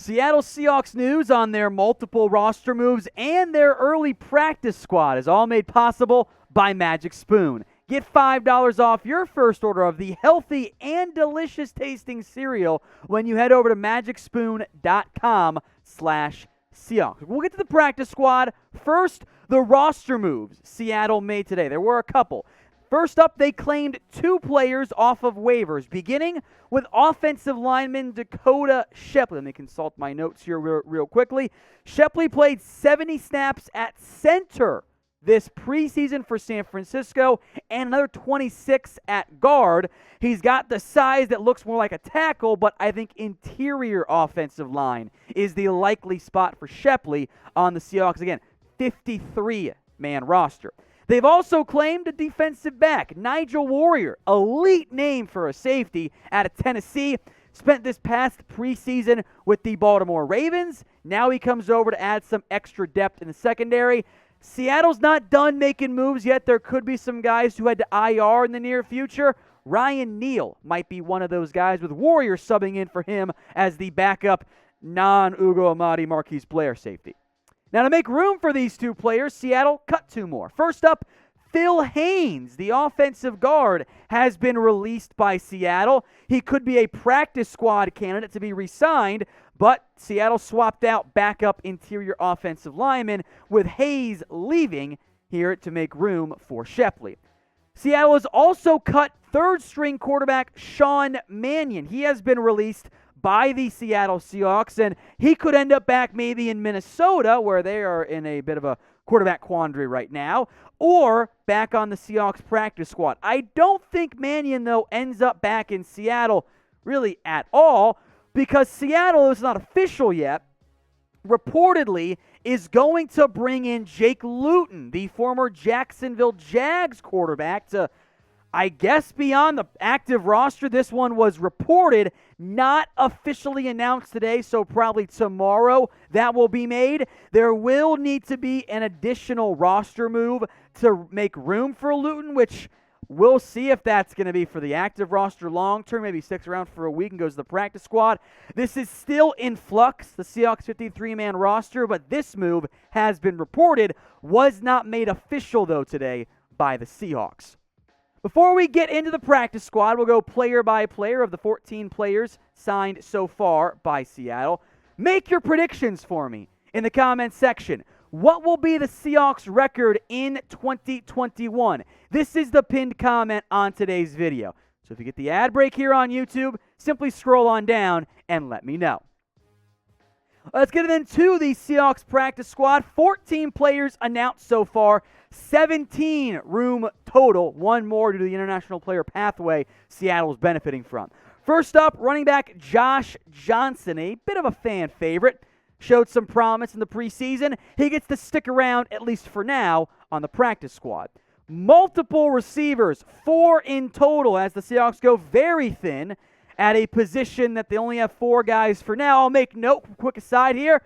Seattle Seahawks news on their multiple roster moves and their early practice squad is all made possible by Magic Spoon. Get $5 off your first order of the healthy and delicious tasting cereal when you head over to magicspoon.com/Seahawks. We'll get to the practice squad. First, the roster moves Seattle made today. There were a couple. First up, they claimed 2 players off of waivers, beginning with offensive lineman DAKODA SHEPLEY. Let me consult my notes here real quickly. SHEPLEY played 70 snaps at center this preseason for San Francisco and another 26 at guard. He's got the size that looks more like a tackle, but I think interior offensive line is the likely spot for SHEPLEY on the Seahawks. Again, 53-man roster. They've also claimed a defensive back, Nigel Warrior, elite name for a safety out of Tennessee. Spent this past preseason with the Baltimore Ravens. Now he comes over to add some extra depth in the secondary. Seattle's not done making moves yet. There could be some guys who head to IR in the near future. Ryan Neal might be one of those guys, with Warrior subbing in for him as the backup non-Ugo Amadi Marquise Blair safety. Now, to make room for these 2 players, Seattle cut 2 more. First up, Phil Haynes, the offensive guard, has been released by Seattle. He could be a practice squad candidate to be re-signed, but Seattle swapped out backup interior offensive lineman, with Hayes leaving here to make room for SHEPLEY. Seattle has also cut third-string quarterback Sean Mannion. He has been released by the Seattle Seahawks, and he could end up back maybe in Minnesota, where they are in a bit of a quarterback quandary right now, or back on the Seahawks practice squad. I don't think Mannion, though, ends up back in Seattle really at all, because Seattle is not official yet, reportedly is going to bring in Jake Luton, the former Jacksonville Jags quarterback, to, I guess, be on the active roster. This one was reported, not officially announced today, so probably tomorrow that will be made. There will need to be an additional roster move to make room for Luton, which we'll see if that's going to be for the active roster long-term, maybe sticks around for a week and goes to the practice squad. This is still in flux, the Seahawks 53-man roster, but this move has been reported, was not made official, though, today by the Seahawks. Before we get into the practice squad, we'll go player by player of the 14 players signed so far by Seattle. Make your predictions for me in the comments section. What will be the Seahawks record in 2021? This is the pinned comment on today's video. So if you get the ad break here on YouTube, simply scroll on down and let me know. Let's get into the Seahawks practice squad. 14 players announced so far. 17 room total. 1 more due to the international player pathway Seattle is benefiting from. First up, running back Josh Johnson, a bit of a fan favorite. Showed some promise in the preseason. He gets to stick around, at least for now, on the practice squad. Multiple receivers, 4 in total, as the Seahawks go very thin at a position that they only have 4 guys for now. I'll make note, quick aside here.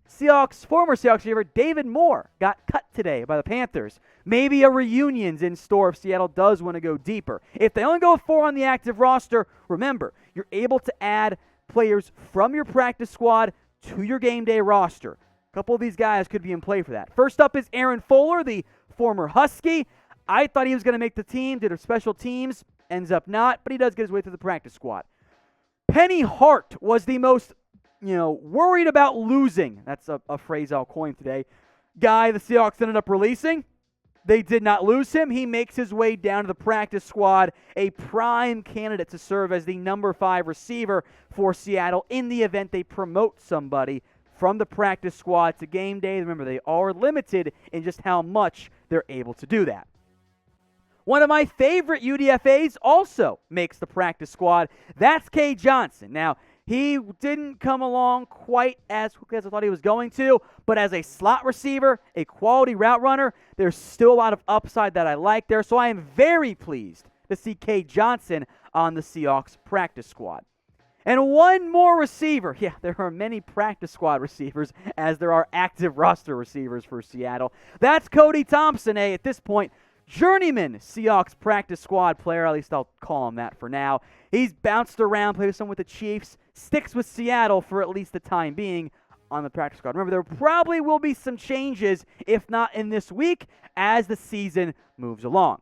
Former Seahawks receiver David Moore got cut today by the Panthers. Maybe a reunion's in store if Seattle does want to go deeper. If they only go with 4 on the active roster, remember, you're able to add players from your practice squad to your game day roster. A couple of these guys could be in play for that. First up is Aaron Fuller, the former Husky. I thought he was going to make the team, did a special teams, ends up not, but he does get his way through the practice squad. Penny Hart was the most, worried about losing. That's a phrase I'll coin today. Guy the Seahawks ended up releasing. They did not lose him. He makes his way down to the practice squad, a prime candidate to serve as the number 5 receiver for Seattle in the event they promote somebody from the practice squad to game day. Remember, they are limited in just how much they're able to do that. One of my favorite UDFAs also makes the practice squad. That's Cade Johnson. Now, he didn't come along quite as quickly as I thought he was going to, but as a slot receiver, a quality route runner, there's still a lot of upside that I like there, so I am very pleased to see Cade Johnson on the Seahawks practice squad. And one more receiver. Yeah, there are many practice squad receivers as there are active roster receivers for Seattle. That's Cody Thompson, at this point, journeyman Seahawks practice squad player, at least I'll call him that for now. He's bounced around, played with some with the Chiefs, sticks with Seattle for at least the time being on the practice squad. Remember, there probably will be some changes, if not in this week, as the season moves along.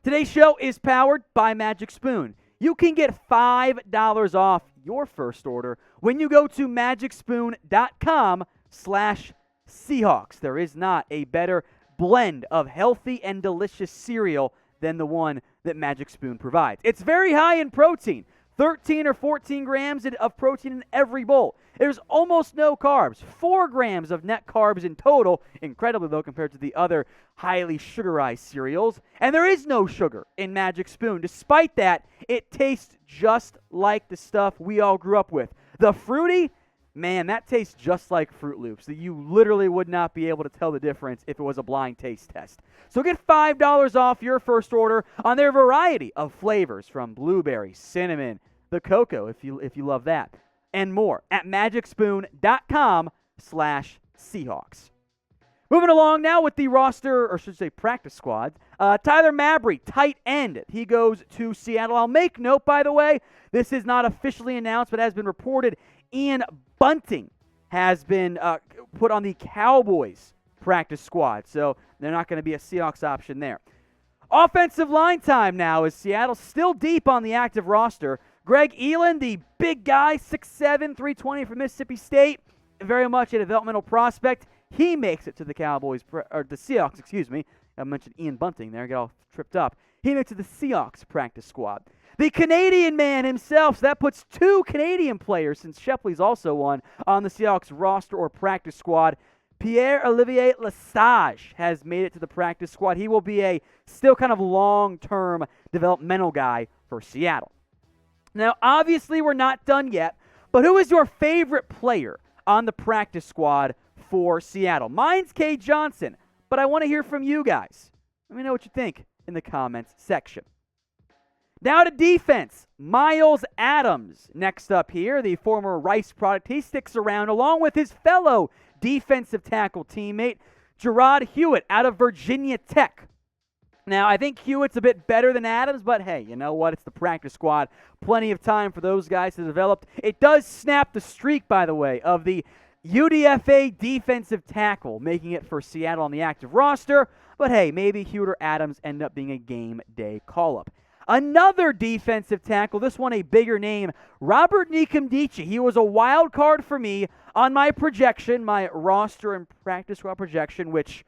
Today's show is powered by Magic Spoon. You can get $5 off your first order when you go to magicspoon.com/Seahawks. There is not a better blend of healthy and delicious cereal than the one that Magic Spoon provides. It's very high in protein, 13 or 14 grams of protein in every bowl. There's almost no carbs, 4 grams of net carbs in total, incredibly low compared to the other highly sugarized cereals. And there is no sugar in Magic Spoon. Despite that, it tastes just like the stuff we all grew up with. The fruity, man, that tastes just like Fruit Loops. That you literally would not be able to tell the difference if it was a blind taste test. So get $5 off your first order on their variety of flavors, from blueberry, cinnamon, the cocoa, if you love that, and more at magicspoon.com/Seahawks. Moving along now with the roster, or should I say practice squad. Tyler Mabry, tight end. He goes to Seattle. I'll make note, by the way, this is not officially announced, but has been reported. Ian Bunting has been put on the Cowboys practice squad, so they're not going to be a Seahawks option there. Offensive line time now, is Seattle still deep on the active roster. Greg Eiland, the big guy, 6'7", 320 from Mississippi State, very much a developmental prospect. He makes it to the Seahawks. I mentioned Ian Bunting there, I got all tripped up. He makes it to the Seahawks practice squad. The Canadian man himself, so that puts 2 Canadian players, since Shepley's also one, on the Seahawks roster or practice squad. Pier-Olivier Lestage has made it to the practice squad. He will be a still kind of long-term developmental guy for Seattle. Now, obviously, we're not done yet, but who is your favorite player on the practice squad for Seattle? Mine's Cade Johnson, but I want to hear from you guys. Let me know what you think in the comments section. Now to defense, Myles Adams next up here, the former Rice product. He sticks around along with his fellow defensive tackle teammate, Jarrod Hewitt out of Virginia Tech. Now, I think Hewitt's a bit better than Adams, but hey, you know what? It's the practice squad. Plenty of time for those guys to develop. It does snap the streak, by the way, of the UDFA defensive tackle, making it for Seattle on the active roster. But hey, maybe Hewitt or Adams end up being a game day call-up. Another defensive tackle, this one a bigger name, Robert Nkemdiche. He was a wild card for me on my projection, my roster and practice squad projection, which,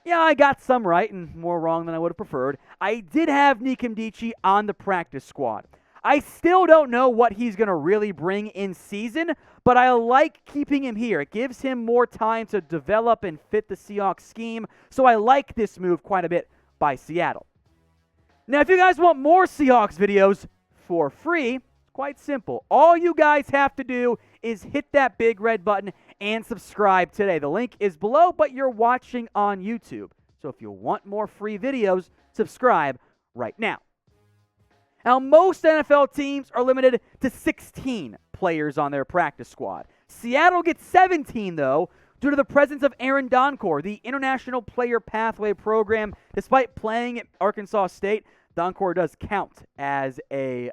yeah, I got some right and more wrong than I would have preferred. I did have Nkemdiche on the practice squad. I still don't know what he's going to really bring in season, but I like keeping him here. It gives him more time to develop and fit the Seahawks scheme, so I like this move quite a bit by Seattle. Now, if you guys want more Seahawks videos for free, it's quite simple. All you guys have to do is hit that big red button and subscribe today. The link is below, but you're watching on YouTube. So if you want more free videos, subscribe right now. Now, most NFL teams are limited to 16 players on their practice squad. Seattle gets 17, though, due to the presence of Aaron Donkor, the International Player Pathway Program. Despite playing at Arkansas State, Donkor does count as a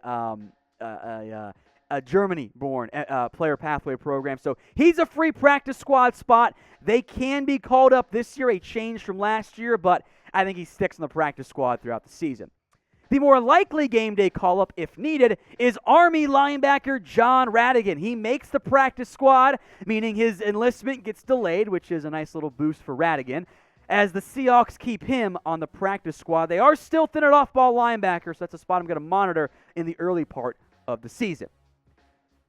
Germany-born player pathway program. So he's a free practice squad spot. They can be called up this year, a change from last year, but I think he sticks in the practice squad throughout the season. The more likely game day call-up, if needed, is Army linebacker Jon Rhattigan. He makes the practice squad, meaning his enlistment gets delayed, which is a nice little boost for Rhattigan, as the Seahawks keep him on the practice squad. They are still thin at off-ball linebacker, so that's a spot I'm going to monitor in the early part of the season.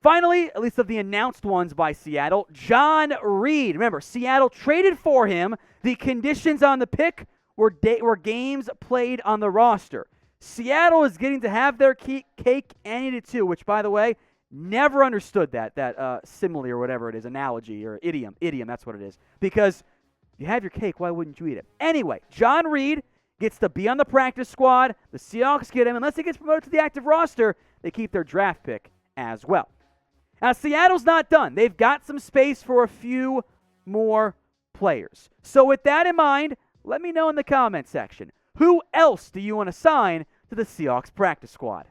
Finally, at least of the announced ones by Seattle, John Reid. Remember, Seattle traded for him. The conditions on the pick were games played on the roster. Seattle is getting to have their cake and eat it too, which, by the way, never understood that simile or whatever it is, analogy or idiom, that's what it is. Because you have your cake, why wouldn't you eat it? Anyway, John Reid gets to be on the practice squad. The Seahawks get him. Unless he gets promoted to the active roster, they keep their draft pick as well. Now, Seattle's not done. They've got some space for a few more players. So with that in mind, Let me know in the comment section. Who else do you want to sign to the Seahawks practice squad?